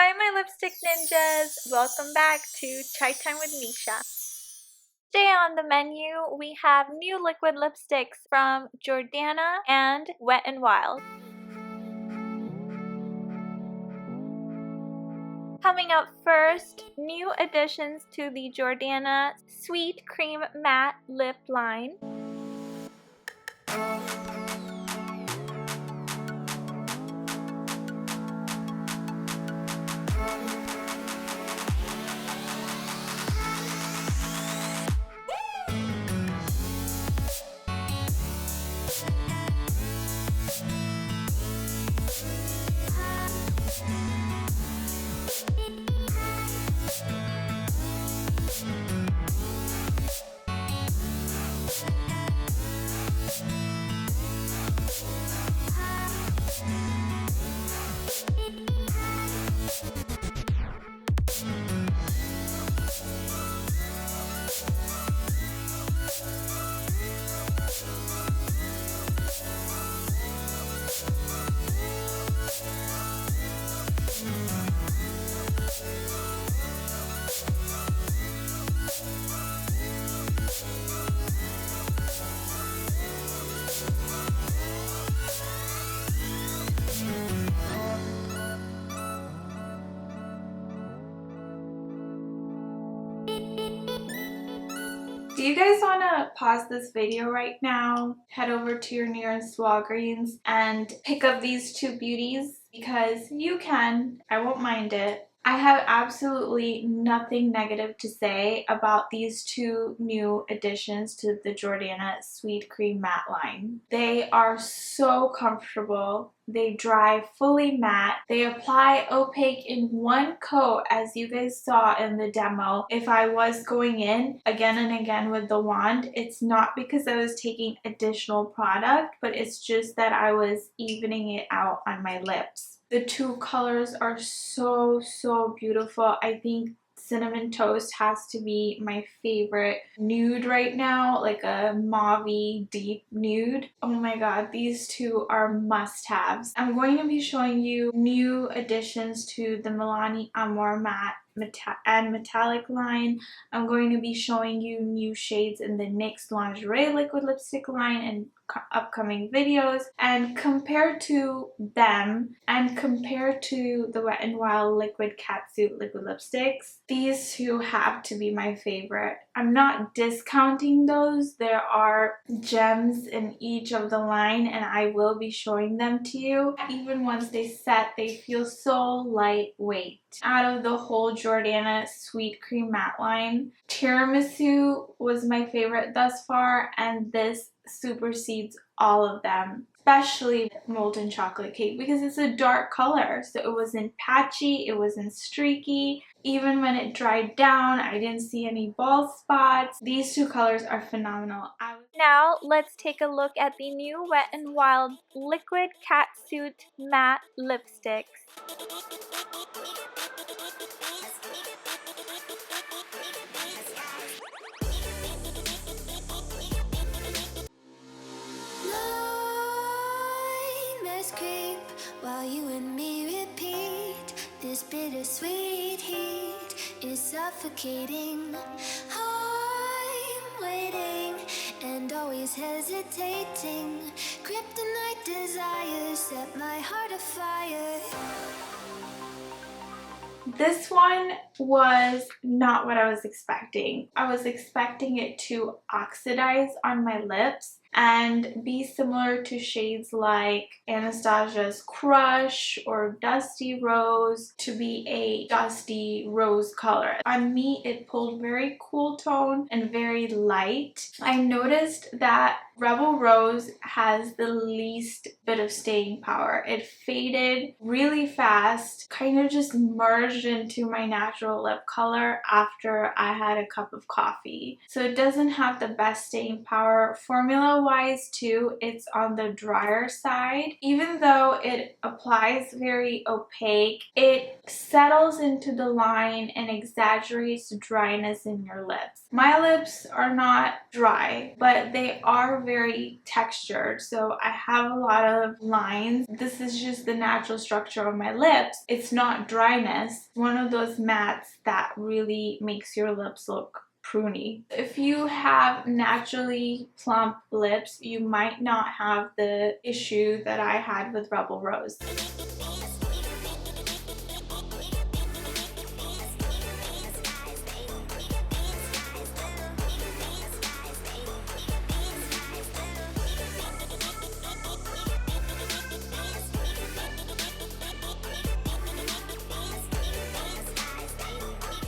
Hi my lipstick ninjas! Welcome back to Chai Time with Misha. Today on the menu we have new liquid lipsticks from Jordana and Wet n Wild. Coming up first, new additions to the Jordana Sweet Cream Matte Lip line. Do you guys want to pause this video right now, head over to your nearest Walgreens and pick up these two beauties? Because you can. I won't mind it. I have absolutely nothing negative to say about these two new additions to the Jordana Sweet Cream Matte line. They are so comfortable. They dry fully matte. They apply opaque in one coat, as you guys saw in the demo. If I was going in again and again with the wand, it's not because I was taking additional product, but it's just that I was evening it out on my lips. The two colors are so beautiful. I think Cinnamon Toast has to be my favorite nude right now, like a mauve-y deep nude. Oh my god, these two are must-haves. I'm going to be showing you new additions to the Milani Amore Matte and Metallic line. I'm going to be showing you new shades in the NYX Lingerie liquid lipstick line in upcoming videos, and compared to them and compared to the Wet n Wild liquid Catsuit liquid lipsticks, these two have to be my favorite. I'm not discounting those. There are gems in each of the line and I will be showing them to you. Even once they set, they feel so lightweight. Out of the whole Jordana Sweet Cream Matte line, Tiramisu was my favorite thus far, and this supersedes all of them, especially Molten Chocolate Cake, because it's a dark color, so it wasn't patchy, it wasn't streaky. Even when it dried down, I didn't see any bald spots. These two colors are phenomenal. Now let's take a look at the new Wet n Wild liquid Catsuit matte lipsticks. Creep while you and me repeat. This bittersweet heat is suffocating. I'm waiting and always hesitating. Kryptonite desires set my heart afire. This one was not what I was expecting. I was expecting it to oxidize on my lips and be similar to shades like Anastasia's Crush or Dusty Rose, to be a dusty rose color. On me, it pulled very cool tone and very light. I noticed that Rebel Rose has the least bit of staying power. It faded really fast, kind of just merged into my natural lip color after I had a cup of coffee. So it doesn't have the best staying power. Formula wise too, it's on the drier side. Even though it applies very opaque, it settles into the line and exaggerates dryness in your lips. My lips are not dry, but they are very textured, so I have a lot of lines. This is just the natural structure of my lips. It's not dryness. One of those mattes that really makes your lips look pruny. If you have naturally plump lips, you might not have the issue that I had with Rebel Rose.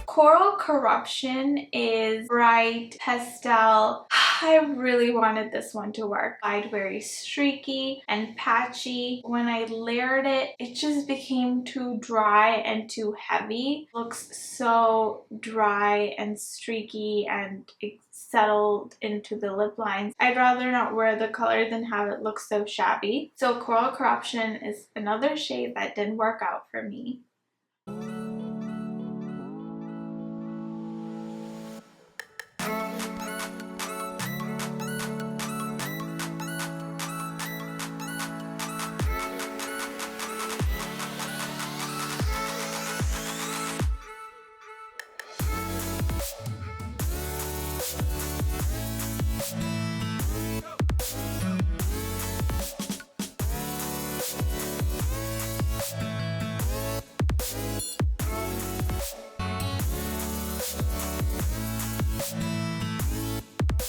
Coral Corruption is bright pastel. I really wanted this one to work. It's very streaky and patchy. When I layered it, it just became too dry and too heavy. It looks so dry and streaky and it settled into the lip lines. I'd rather not wear the color than have it look so shabby. So Coral Corruption is another shade that didn't work out for me.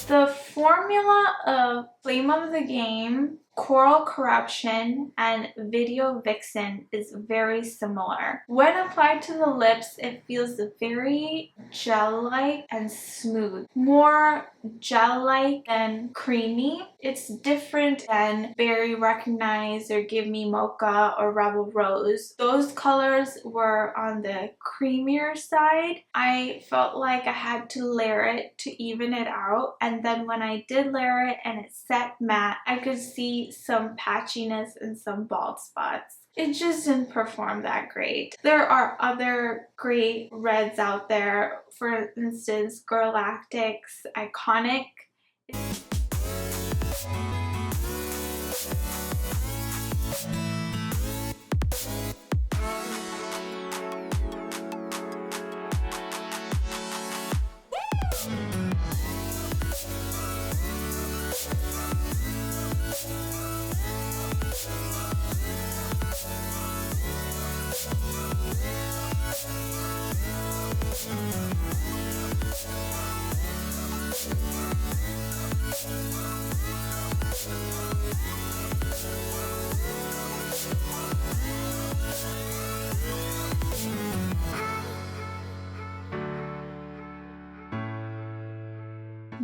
The formula of Flame of the Game, Coral Corruption, and Video Vixen is very similar. When applied to the lips, it feels very gel-like and smooth. More gel-like than creamy. It's different than Very Recognized or Give Me Mocha or Rebel Rose. Those colors were on the creamier side. I felt like I had to layer it to even it out, and then when I did layer it and it set matte, I could see some patchiness and some bald spots. It just didn't perform that great. There are other great reds out there. For instance, Galactic's Iconic.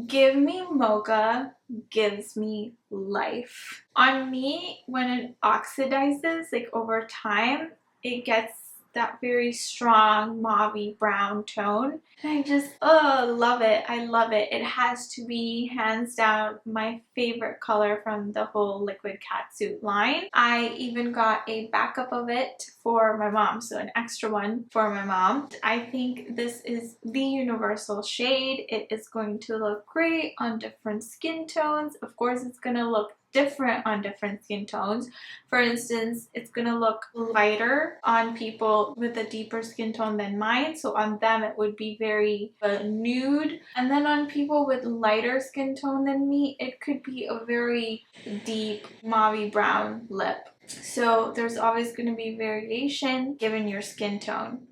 Give Me Mocha gives me life. On me, when it oxidizes, like over time, it gets that very strong mauve brown tone. And I just, love it. I love it. It has to be hands down my favorite color from the whole liquid catsuit line. I even got a backup of it for my mom, so an extra one for my mom. I think this is the universal shade. It is going to look great on different skin tones. Of course, it's going to look different on different skin tones. For instance, it's gonna look lighter on people with a deeper skin tone than mine, so on them it would be very nude, and then on people with lighter skin tone than me, it could be a very deep mauve brown lip. So there's always going to be variation given your skin tone.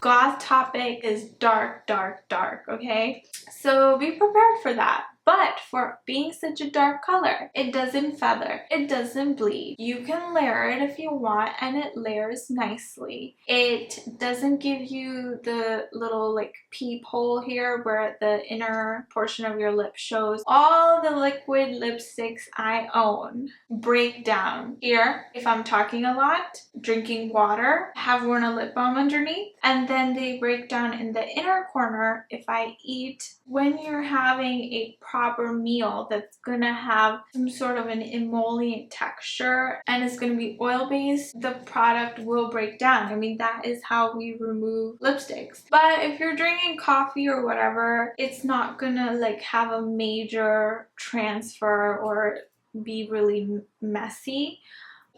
Goth topic is dark, dark, dark, okay? So be prepared for that. But for being such a dark color, it doesn't feather, it doesn't bleed. You can layer it if you want, and it layers nicely. It doesn't give you the little like peephole here where the inner portion of your lip shows. All the liquid lipsticks I own break down here if I'm talking a lot, drinking water, have worn a lip balm underneath, and then they break down in the inner corner if I eat. When you're having a proper meal that's gonna have some sort of an emollient texture and it's gonna be oil based, the product will break down. I mean, that is how we remove lipsticks. But if you're drinking coffee or whatever, it's not gonna like have a major transfer or be really messy.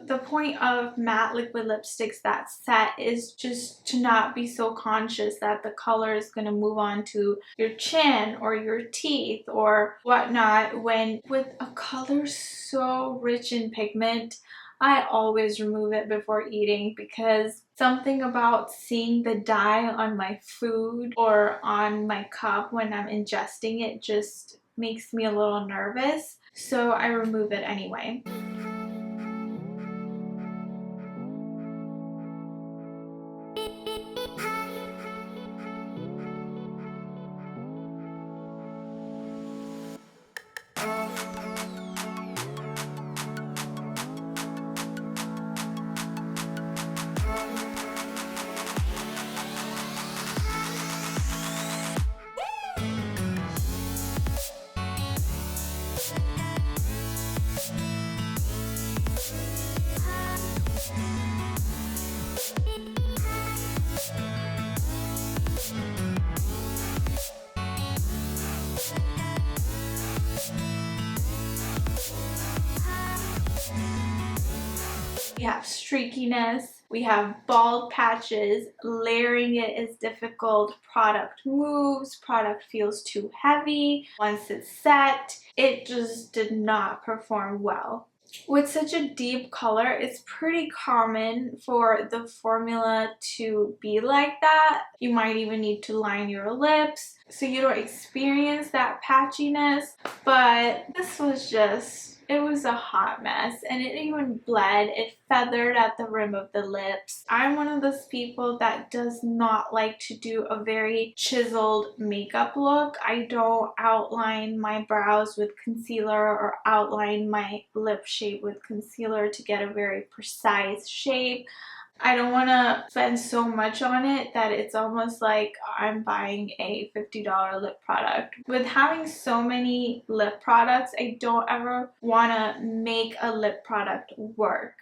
The point of matte liquid lipsticks that set is just to not be so conscious that the color is going to move on to your chin or your teeth or whatnot. When with a color so rich in pigment, I always remove it before eating because something about seeing the dye on my food or on my cup when I'm ingesting it just makes me a little nervous. So I remove it anyway. We have streakiness, we have bald patches, layering it is difficult, product moves, product feels too heavy. Once it's set, it just did not perform well. With such a deep color, it's pretty common for the formula to be like that. You might even need to line your lips so you don't experience that patchiness, but this was just, it was a hot mess, and it even bled. It feathered at the rim of the lips. I'm one of those people that does not like to do a very chiseled makeup look. I don't outline my brows with concealer or outline my lip shape with concealer to get a very precise shape. I don't want to spend so much on it that it's almost like I'm buying a $50 lip product. With having so many lip products, I don't ever want to make a lip product work.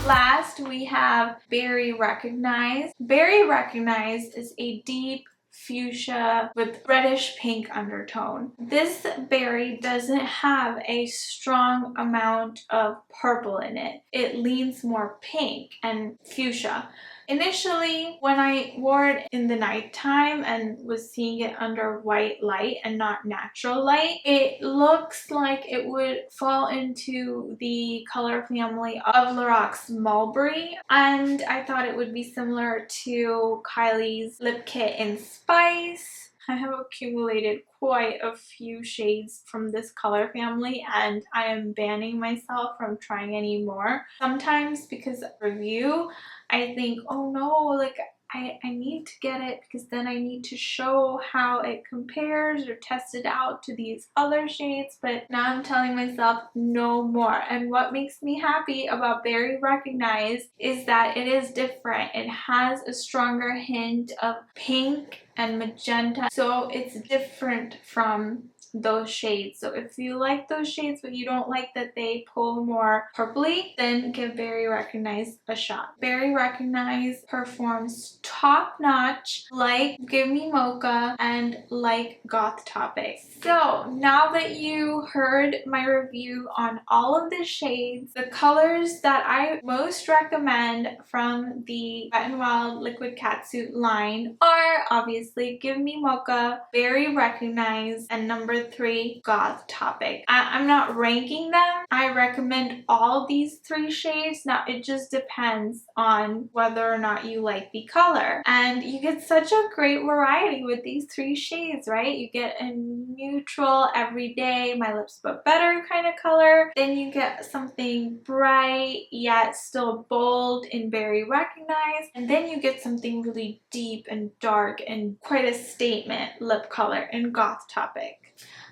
Last, we have Berry Recognized. Berry Recognized is a deep fuchsia with reddish pink undertone. This berry doesn't have a strong amount of purple in it. It leans more pink and fuchsia. Initially, when I wore it in the nighttime and was seeing it under white light and not natural light, it looks like it would fall into the color family of Loroc's Mulberry, and I thought it would be similar to Kylie's Lip Kit in Spice. I have accumulated quite a few shades from this color family, and I am banning myself from trying any more. Sometimes because of review, I think, oh no, like I need to get it because then I need to show how it compares or test it out to these other shades, but now I'm telling myself no more. And what makes me happy about Berry Recognize is that it is different. It has a stronger hint of pink and magenta, so it's different from those shades. So if you like those shades but you don't like that they pull more purpley, then give Berry Recognize a shot. Berry Recognize performs top notch like Give Me Mocha and like Goth Topic. So now that you heard my review on all of the shades, the colors that I most recommend from the Wet n Wild Liquid Catsuit line are obviously Give Me Mocha, Berry Recognize, and number 3, Goth Topic. I'm not ranking them. I recommend all these 3 shades. Now it just depends on whether or not you like the color. And you get such a great variety with these 3 shades, right? You get a neutral, everyday, my lips but better kind of color. Then you get something bright yet still bold in Berry Recognize. And then you get something really deep and dark and quite a statement lip color in Goth Topic.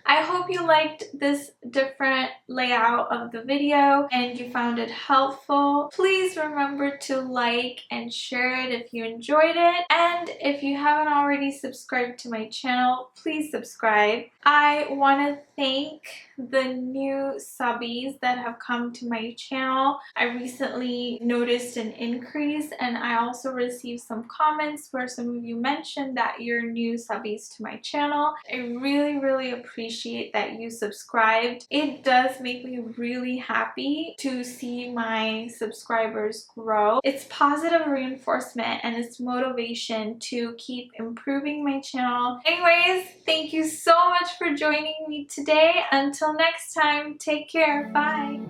I hope you liked this different layout of the video and you found it helpful. Please remember to like and share it if you enjoyed it. And if you haven't already subscribed to my channel, please subscribe. I want to thank the new subbies that have come to my channel. I recently noticed an increase and I also received some comments where some of you mentioned that you're new subbies to my channel. I really appreciate that you subscribed. It does make me really happy to see my subscribers grow. It's positive reinforcement and it's motivation to keep improving my channel. Anyways, thank you so much for joining me today. Until next time, take care. Bye.